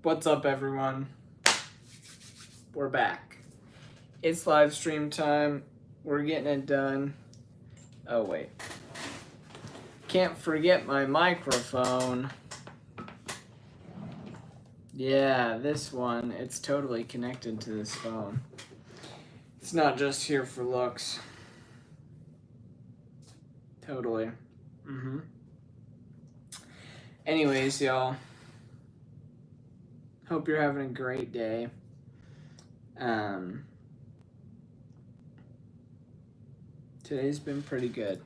What's up, everyone? We're back. It's live stream time. We're getting it done. Oh, wait. Can't forget my microphone. Yeah, this one. It's totally connected to this phone. It's not just here for looks. Totally. Anyways, y'all. Hope you're having a great day. Today's been pretty good.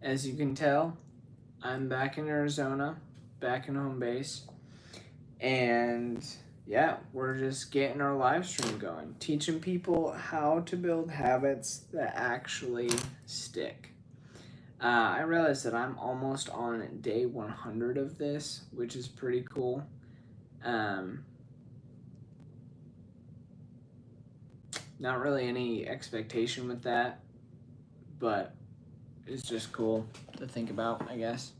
As you can tell, I'm back in Arizona, back in home base, and yeah, we're just getting our live stream going, teaching people how to build habits that actually stick. I realized that I'm almost on day 100 of this, which is pretty cool. Not really any expectation with that, but it's just cool to think about, I guess.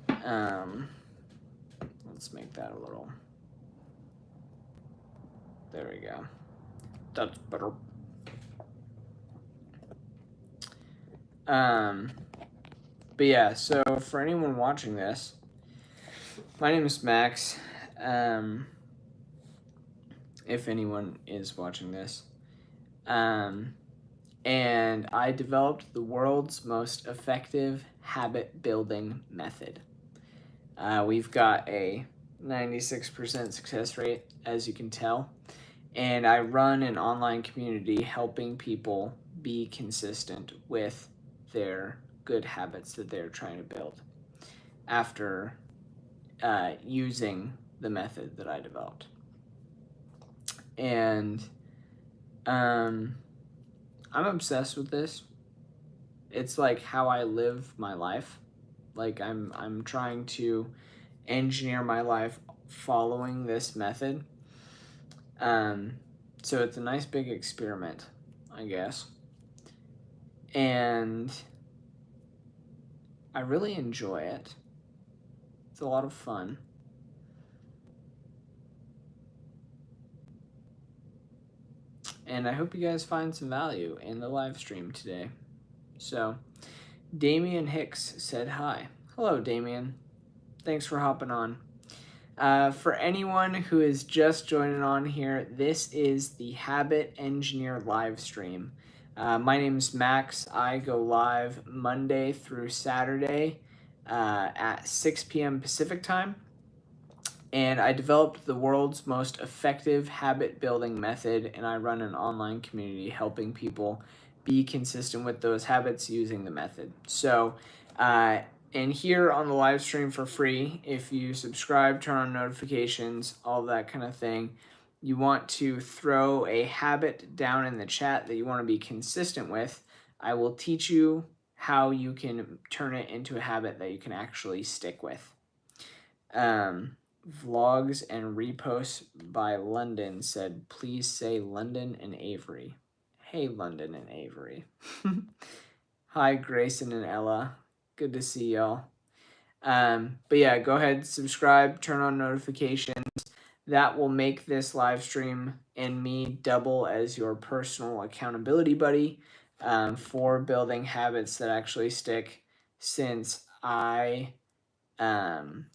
Let's make that a little. There we go. That's better. But yeah, so for anyone watching this, my name is Max. If anyone is watching this. And I developed the world's most effective habit building method. We've got a 96% success rate, as you can tell. And I run an online community helping people be consistent with their good habits that they're trying to build after using the method that I developed. And I'm obsessed with this. It's like how I live my life. Like I'm trying to engineer my life following this method. So it's a nice big experiment, I guess. And I really enjoy it. It's a lot of fun. And I hope you guys find some value in the live stream today. So, Damian Hicks said hi. Hello, Damian. Thanks for hopping on. For anyone who is just joining on here, this is the Habit Engineer live stream. My name is Max. I go live Monday through Saturday at 6 p.m. Pacific time. And I developed the world's most effective habit building method, and I run an online community helping people be consistent with those habits using the method. So, and here on the live stream for free, if you subscribe, turn on notifications, all that kind of thing, you want to throw a habit down in the chat that you want to be consistent with, I will teach you how you can turn it into a habit that you can actually stick with. Vlogs and reposts by London said, please say London and Avery. Hey, London and Avery. Hi, Grayson and Ella. Good to see y'all. But yeah, go ahead, subscribe, turn on notifications. That will make this live stream and me double as your personal accountability buddy for building habits that actually stick, since I am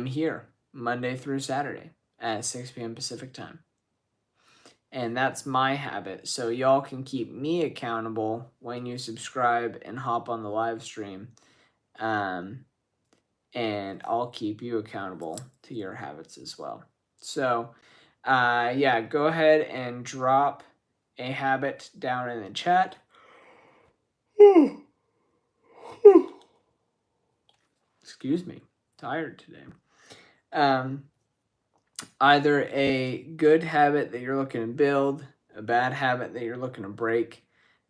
here Monday through Saturday at 6 p.m. Pacific time. And that's my habit. So y'all can keep me accountable when you subscribe and hop on the live stream. And I'll keep you accountable to your habits as well. So yeah, go ahead and drop a habit down in the chat. Excuse me, tired today. Either a good habit that you're looking to build, a bad habit that you're looking to break.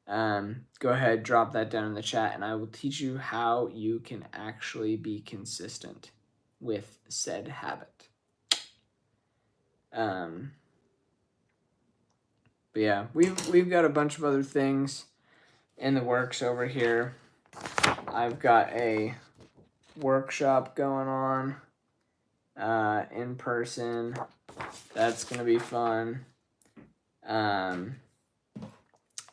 Go ahead, drop that down in the chat, and I will teach you how you can actually be consistent with said habit. But yeah, we've got a bunch of other things in the works over here. I've got a workshop going on in person. That's going to be fun.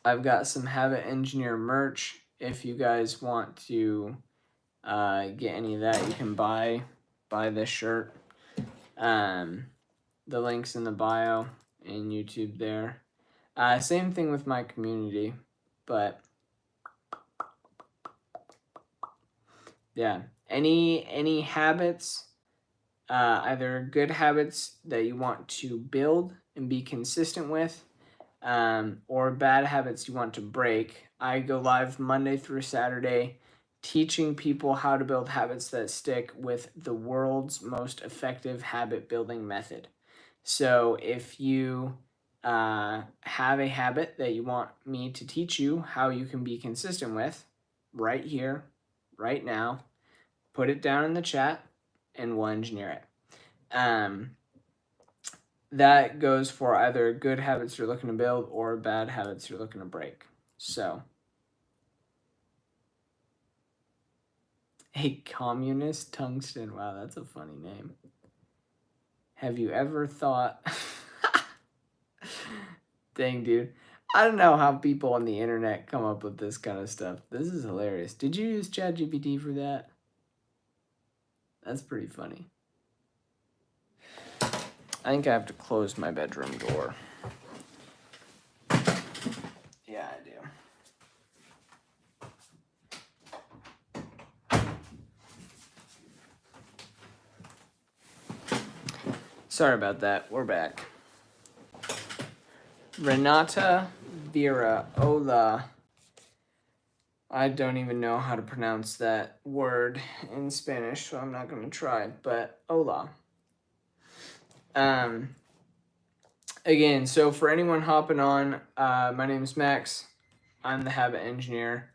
I've got some Habit Engineer merch. If you guys want to get any of that, you can buy this shirt. The link's in the bio in YouTube there. Same thing with my community, but yeah, any habits, either good habits that you want to build and be consistent with, or bad habits you want to break. I go live Monday through Saturday teaching people how to build habits that stick with the world's most effective habit building method. So if you have a habit that you want me to teach you how you can be consistent with, right here, right now, put it down in the chat and we'll engineer it. That goes for either good habits you're looking to build or bad habits you're looking to break. So, a communist tungsten. Wow, that's a funny name. Have you ever thought... Dang, dude. I don't know how people on the internet come up with this kind of stuff. This is hilarious. Did you use ChatGPT for that? That's pretty funny. I think I have to close my bedroom door. Yeah, I do. Sorry about that. We're back. Renata Vera Ola. I don't even know how to pronounce that word in Spanish, so I'm not going to try. But hola. Again, so for anyone hopping on, my name is Max. I'm the Habit Engineer,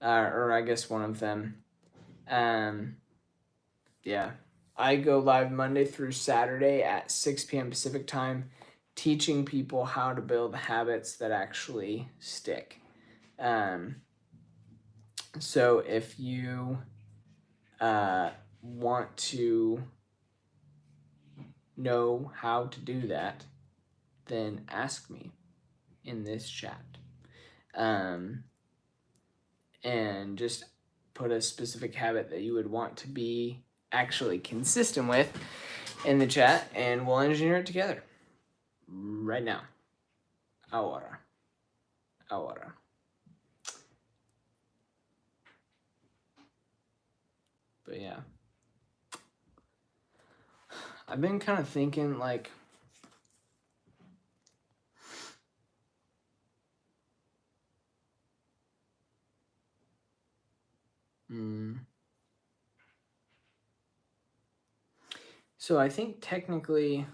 or I guess one of them. Yeah, I go live Monday through Saturday at 6 p.m. Pacific time, teaching people how to build habits that actually stick. So if you want to know how to do that, then ask me in this chat. And just put a specific habit that you would want to be actually consistent with in the chat, and we'll engineer it together. Right now. Ahora. But yeah. I've been kind of thinking, like, so I think technically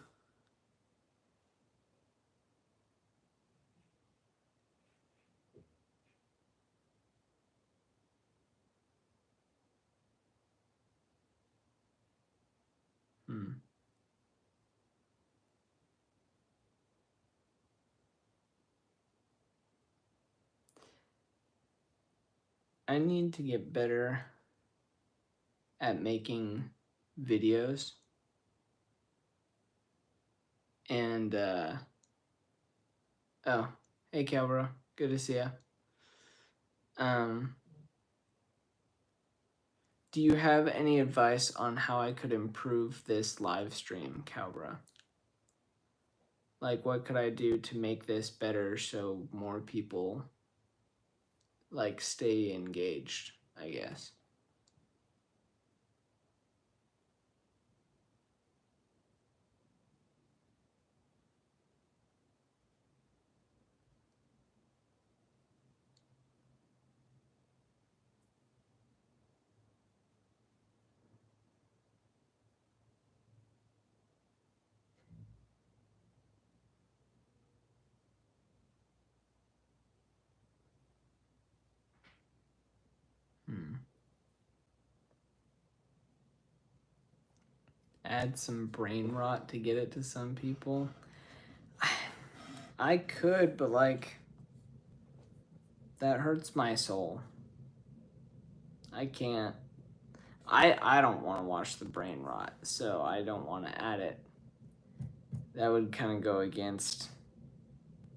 I need to get better at making videos. And, oh, hey, Calbro. Good to see ya. Do you have any advice on how I could improve this live stream, Calbra? Like, what could I do to make this better so more people, like, stay engaged, I guess? Add some brain rot to get it to some people. I could, but like, That hurts my soul. I can't. I don't want to watch the brain rot, so I don't want to add it. That would kind of go against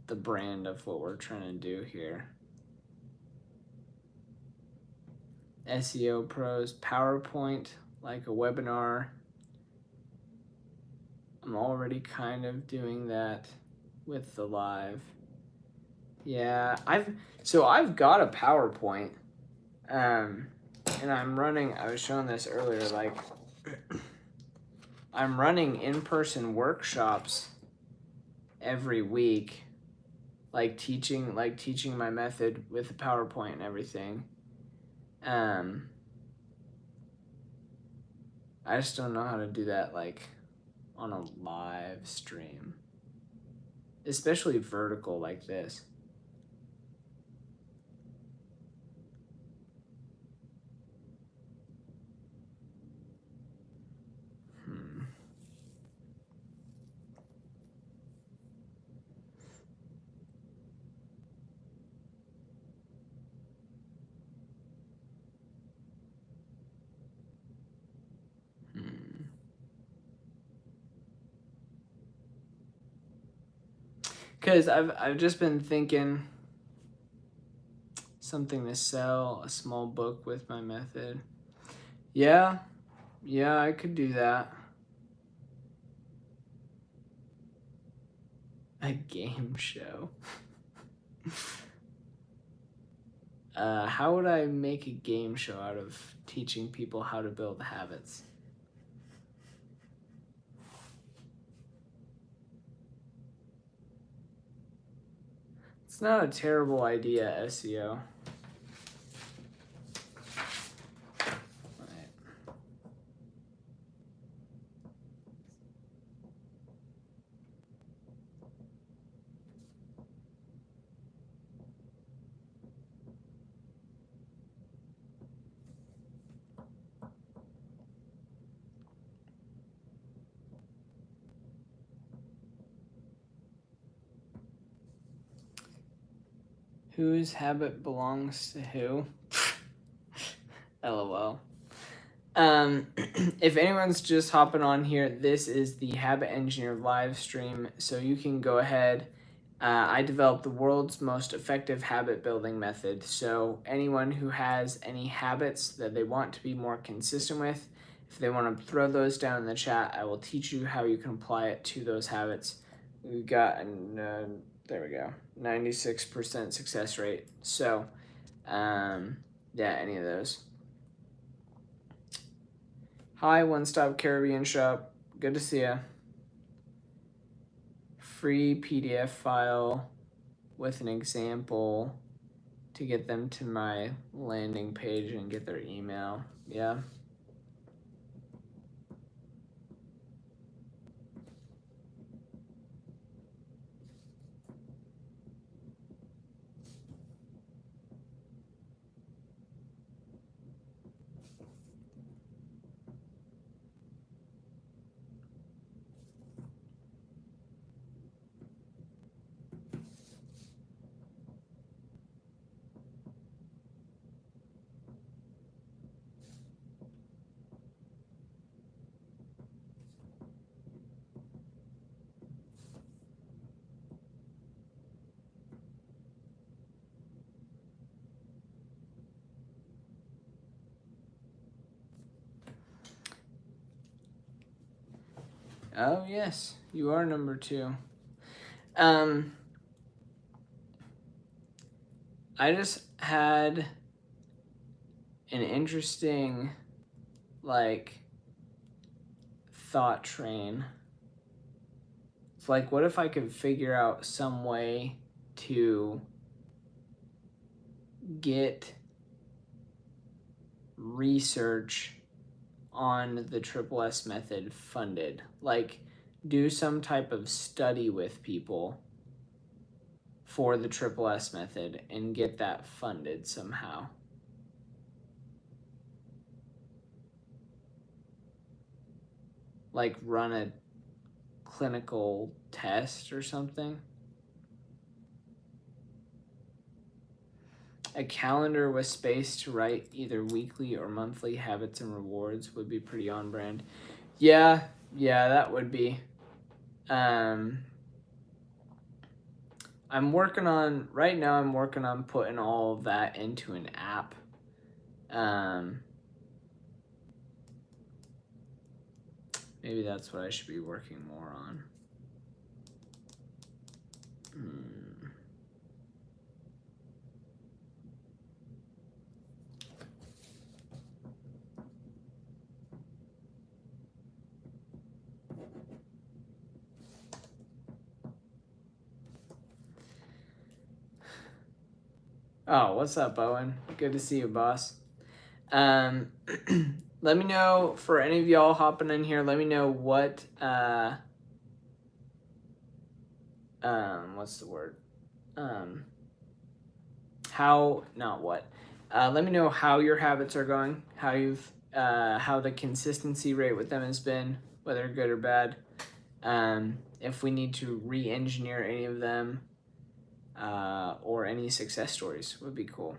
the brand of what we're trying to do here. SEO pros, PowerPoint, like a webinar. I'm already kind of doing that with the live. Yeah, I've got a PowerPoint, and I'm running. I was showing this earlier. Like, I'm running in-person workshops every week, like teaching my method with the PowerPoint and everything. I just don't know how to do that like on a live stream, especially vertical like this. Because I've just been thinking something to sell, a small book with my method. Yeah, I could do that. A game show. How would I make a game show out of teaching people how to build habits? It's not a terrible idea, SEO. Whose habit belongs to who? LOL. If anyone's just hopping on here, this is the Habit Engineer live stream, so you can go ahead. I developed the world's most effective habit building method. So anyone who has any habits that they want to be more consistent with, if they want to throw those down in the chat, I will teach you how you can apply it to those habits. We've got, there we go, 96% success rate. So, yeah, any of those. Hi, One Stop Caribbean Shop. Good to see ya. Free PDF file with an example to get them to my landing page and get their email. Yeah. Oh, yes, you are number 2. I just had an interesting, like, thought train. It's like, what if I could figure out some way to get research on the Triple S method funded? Like, do some type of study with people for the Triple S method and get that funded somehow. Like, run a clinical test or something. A calendar with space to write either weekly or monthly habits and rewards would be pretty on brand. Yeah, that would be. I'm working on putting all of that into an app. Maybe that's what I should be working more on. Oh, what's up, Owen? Good to see you, boss. Let me know, for any of y'all hopping in here, let me know what, what's the word? Let me know how your habits are going, how the consistency rate with them has been, whether good or bad. If we need to re-engineer any of them, or any success stories would be cool.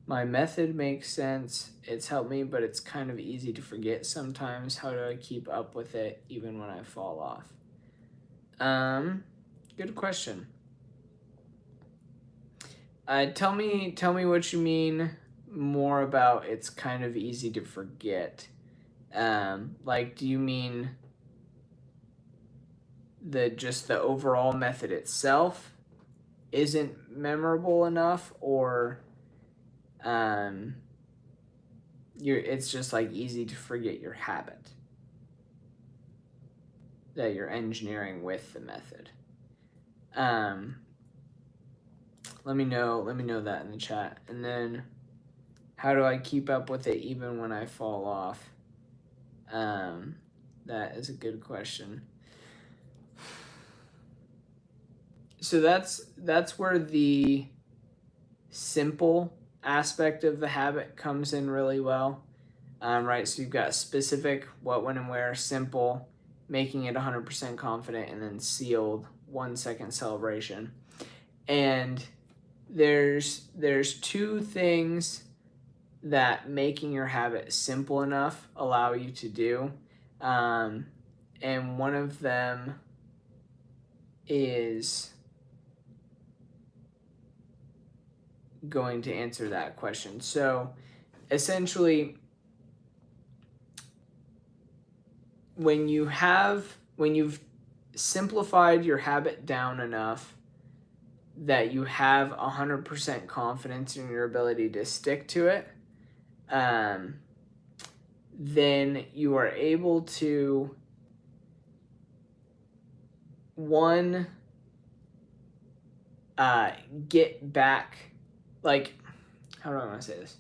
My method makes sense. It's helped me, but it's kind of easy to forget sometimes. How do I keep up with it even when I fall off? Good question. Tell me what you mean more about it's kind of easy to forget. Like, do you mean the overall method itself isn't memorable enough, or it's just like easy to forget your habit that you're engineering with the method? Let me know that in the chat. And then, how do I keep up with it even when I fall off? That is a good question. So that's where the simple aspect of the habit comes in really well. Right, so you've got specific, what, when, and where, simple, making it 100% confident, and then sealed, 1 second celebration. And there's two things that making your habit simple enough allow you to do. And one of them is going to answer that question. So essentially, when you've simplified your habit down enough that you have 100% confidence in your ability to stick to it, then you are able to, one, get back, like, how do I want to say this?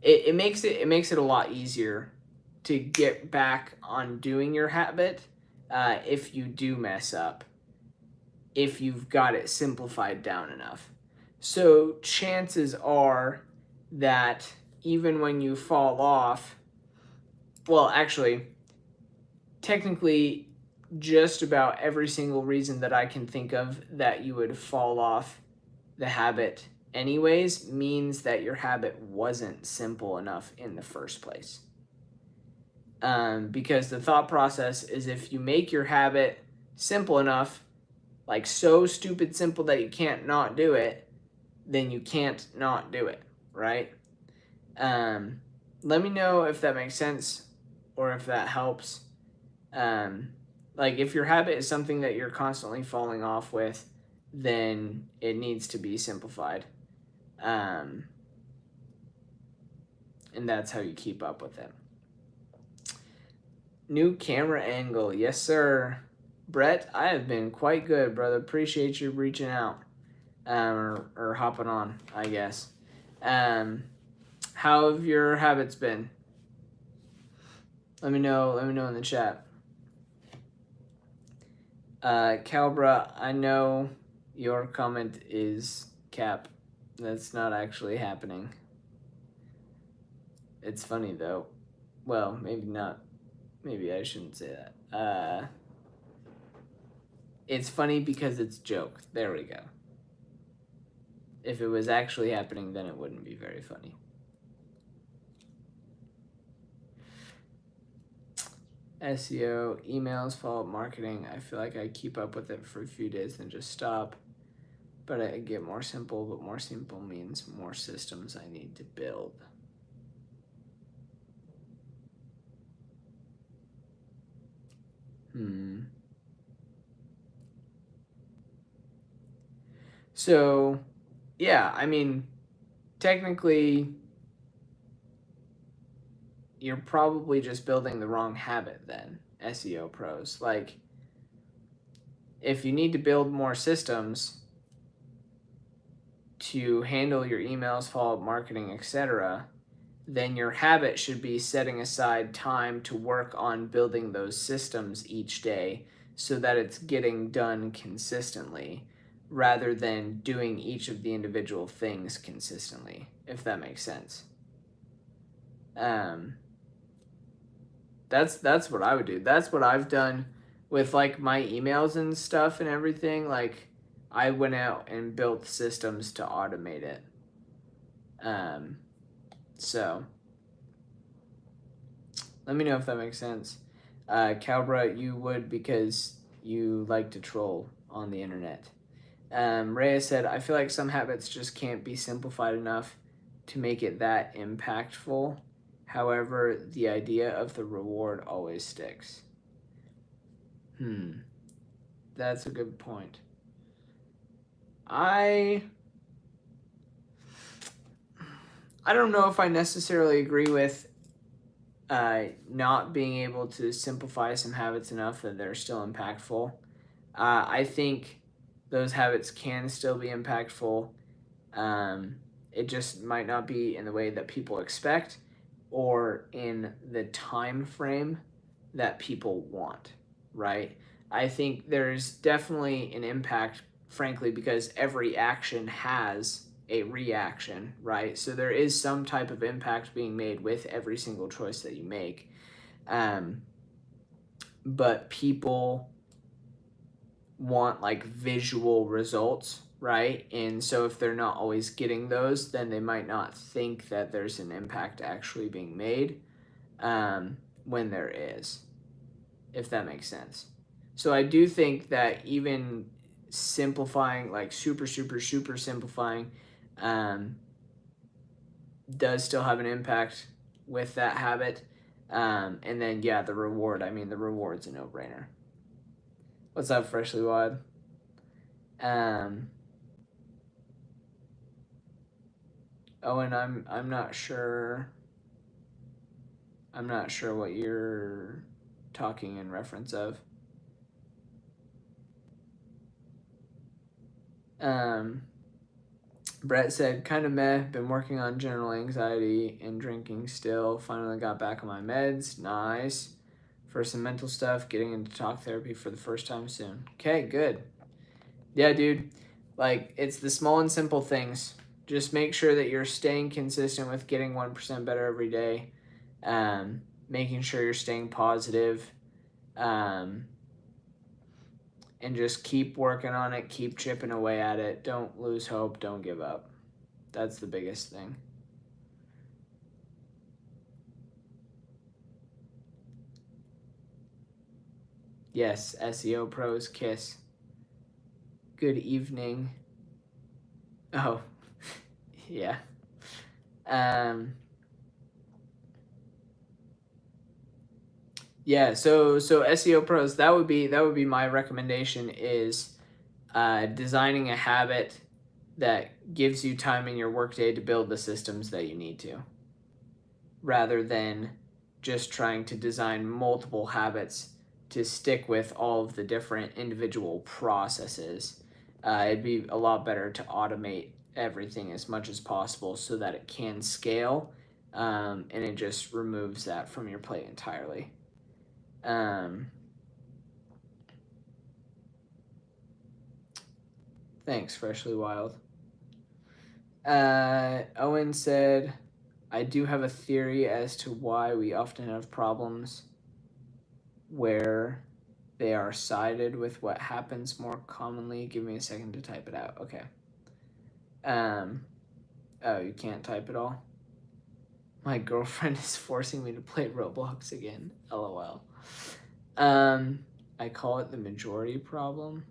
It makes it a lot easier to get back on doing your habit if you do mess up, if you've got it simplified down enough. So chances are that even when you fall off, well, actually, technically, just about every single reason that I can think of that you would fall off the habit anyways means that your habit wasn't simple enough in the first place. Because the thought process is, if you make your habit simple enough, like so stupid simple that you can't not do it, then you can't not do it, right? Let me know if that makes sense or if that helps. Like, if your habit is something that you're constantly falling off with, then it needs to be simplified. And that's how you keep up with it. New camera angle. Yes, sir. Brett, I have been quite good, brother. Appreciate you reaching out, or hopping on, I guess. How have your habits been? Let me know in the chat. Calbra, I know your comment is cap. That's not actually happening. It's funny though. Well, maybe not maybe I shouldn't say that. It's funny because it's joke. There we go. If it was actually happening, then it wouldn't be very funny. SEO, emails, follow-up marketing. I feel like I keep up with it for a few days and just stop. But I get more simple, but more simple means more systems I need to build. So, yeah, I mean, technically, you're probably just building the wrong habit then, SEO pros. Like, if you need to build more systems to handle your emails, follow-up marketing, etc., then your habit should be setting aside time to work on building those systems each day so that it's getting done consistently rather than doing each of the individual things consistently, if that makes sense. That's what I would do. That's what I've done with like my emails and stuff and everything. Like I went out and built systems to automate it. So let me know if that makes sense. Calbra, you would because you like to troll on the internet. Rhea said, I feel like some habits just can't be simplified enough to make it that impactful. However, the idea of the reward always sticks. That's a good point. I don't know if I necessarily agree with not being able to simplify some habits enough that they're still impactful. I think those habits can still be impactful. It just might not be in the way that people expect or in the time frame that people want, right? I think there's definitely an impact, frankly, because every action has a reaction, right? So there is some type of impact being made with every single choice that you make. But people want like visual results, right? And so if they're not always getting those, then they might not think that there's an impact actually being made when there is, if that makes sense. So I do think that even simplifying, like super simplifying, does still have an impact with that habit. And then, yeah, the reward. I mean, the reward's a no-brainer. What's up, Freshly Wide? Oh, and I'm not sure. I'm not sure what you're talking in reference of. Brett said, kind of meh, been working on general anxiety and drinking still. Finally got back on my meds. Nice. For some mental stuff, getting into talk therapy for the first time soon. Okay, good. Yeah, dude. Like, it's the small and simple things. Just make sure that you're staying consistent with getting 1% better every day. Making sure you're staying positive. And just keep working on it, keep chipping away at it. Don't lose hope, don't give up. That's the biggest thing. Yes, SEO pros kiss. Good evening. Oh, yeah. Yeah, so SEO pros, that would be my recommendation is designing a habit that gives you time in your workday to build the systems that you need to, rather than just trying to design multiple habits to stick with all of the different individual processes. It'd be a lot better to automate everything as much as possible so that it can scale, and it just removes that from your plate entirely. Thanks, Freshly Wild. Owen said, I do have a theory as to why we often have problems where they are sided with what happens more commonly. Give me a second to type it out. Okay. Oh, you can't type it all? My girlfriend is forcing me to play Roblox again. LOL. I call it the majority problem.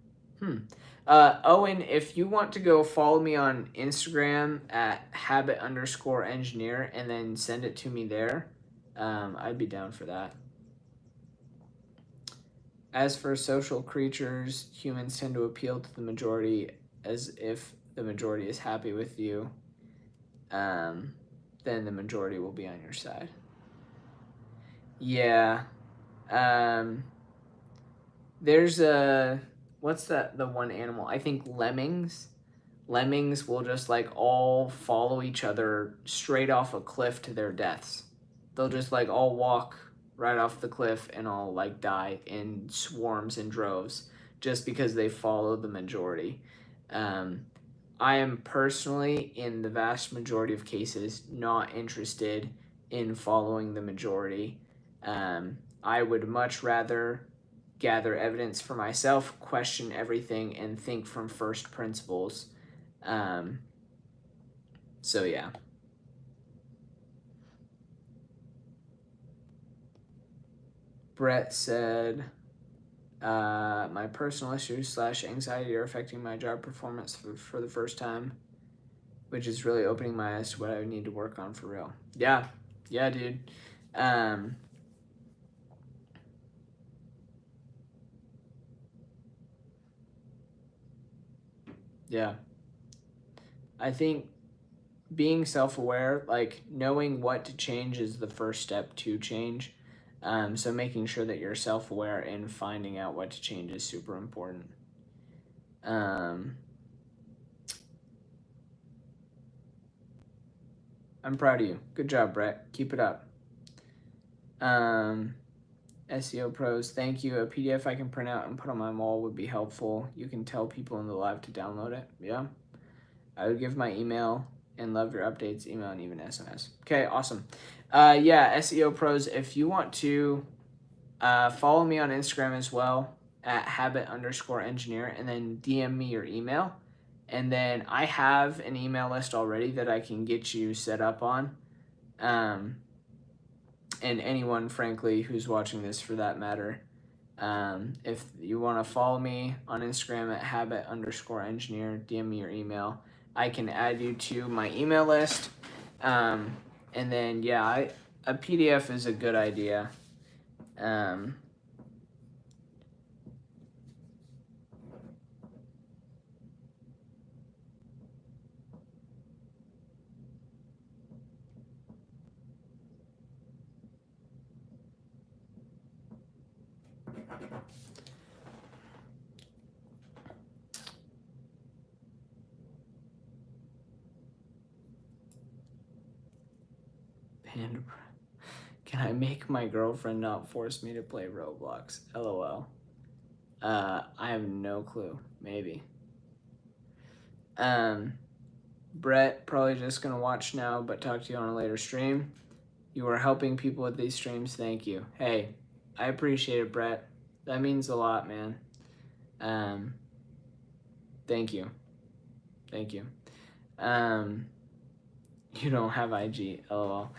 Owen, if you want to go follow me on Instagram at habit_engineer and then send it to me there, I'd be down for that. As for social creatures, humans tend to appeal to the majority as if the majority is happy with you. Then the majority will be on your side. Yeah. There's what's the one animal? I think lemmings. Lemmings will just like all follow each other straight off a cliff to their deaths. They'll just like all walk right off the cliff and all like die in swarms and droves just because they follow the majority. I am personally, in the vast majority of cases, not interested in following the majority. I would much rather gather evidence for myself, question everything, and think from first principles. So yeah. Brett said, my personal issues / anxiety are affecting my job performance for the first time, which is really opening my eyes to what I need to work on for real. Yeah, dude. Yeah. I think being self-aware, like knowing what to change is the first step to change. So making sure that you're self-aware and finding out what to change is super important. I'm proud of you. Good job, Brett. Keep it up. SEO pros, thank you. A PDF I can print out and put on my wall would be helpful. You can tell people in the live to download it. Yeah. I would give my email and love your updates, email and even SMS. Okay, awesome. Yeah, SEO pros, if you want to follow me on Instagram as well at habit_engineer and then DM me your email. And then I have an email list already that I can get you set up on. And anyone, frankly, who's watching this for that matter. If you want to follow me on Instagram at habit_engineer, DM me your email. I can add you to my email list. And then, yeah, a PDF is a good idea. Can I make my girlfriend not force me to play Roblox? LOL. I have no clue. Maybe. Brett, probably just gonna watch now, but talk to you on a later stream. You are helping people with these streams. Thank you. Hey, I appreciate it, Brett. That means a lot, man. Thank you. Thank you. You don't have IG. LOL.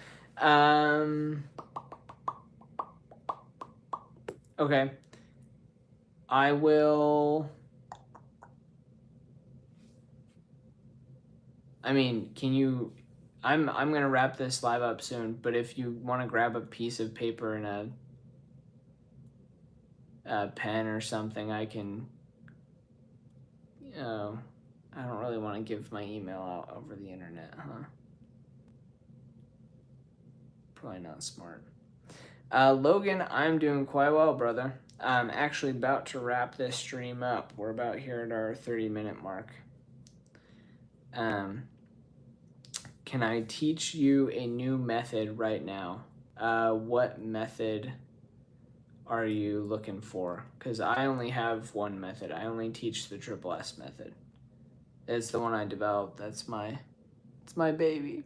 Okay. I will. I mean, can you? I'm gonna wrap this live up soon, but if you want to grab a piece of paper and a pen or something, I can. I don't really want to give my email out over the internet, huh? Probably not smart. Logan, I'm doing quite well, brother. I'm actually about to wrap this stream up. We're about here at our 30-minute mark. Can I teach you a new method right now? What method are you looking for? Because I only have one method. I only teach the Triple S method. It's the one I developed. It's my baby.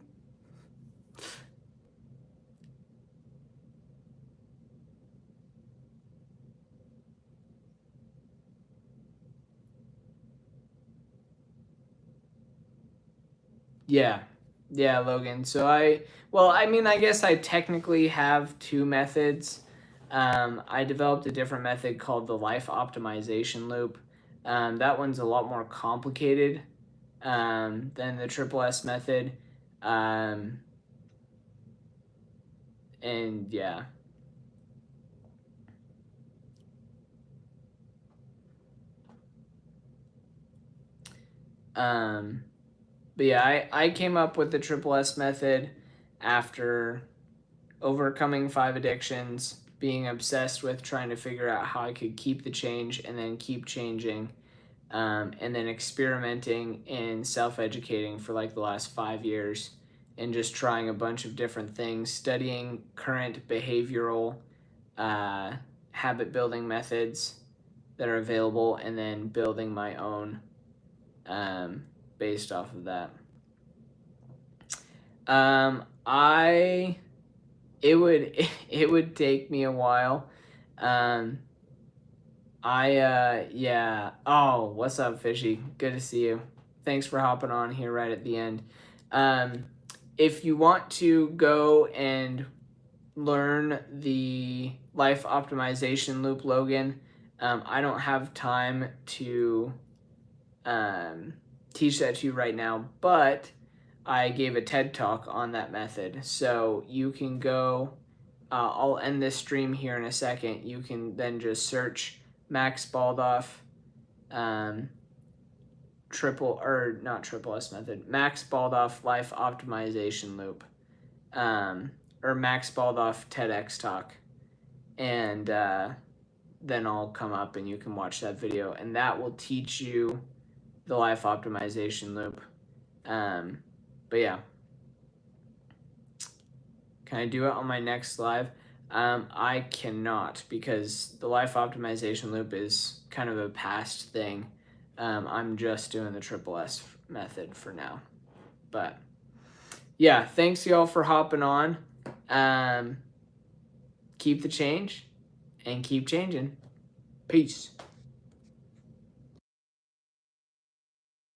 Yeah. Yeah, Logan. So I guess I technically have two methods. I developed a different method called the life optimization loop. That one's a lot more complicated than the triple S method. Um, and yeah. Um, but yeah, I came up with the triple S method after overcoming 5 addictions, being obsessed with trying to figure out how I could keep the change and then keep changing, and then experimenting and self educating for like the last 5 years and just trying a bunch of different things, studying current behavioral uh, habit building methods that are available, and then building my own based off of that. I it would take me a while. Um, yeah. Oh, what's up, Fishy? Good to see you. Thanks for hopping on here right at the end. Um, if you want to go and learn the life optimization loop, Logan, I don't have time to teach that to you right now, but I gave a TED talk on that method. So you can go, I'll end this stream here in a second. You can then just search Max Baldoff, not triple S method, Max Baldoff life optimization loop, or Max Baldoff TEDx talk. And then I'll come up and you can watch that video, and that will teach you the life optimization loop. But yeah, can I do it on my next live? I cannot, because the life optimization loop is kind of a past thing. I'm just doing the triple S method for now. But yeah, thanks y'all for hopping on. Keep the change and keep changing. Peace.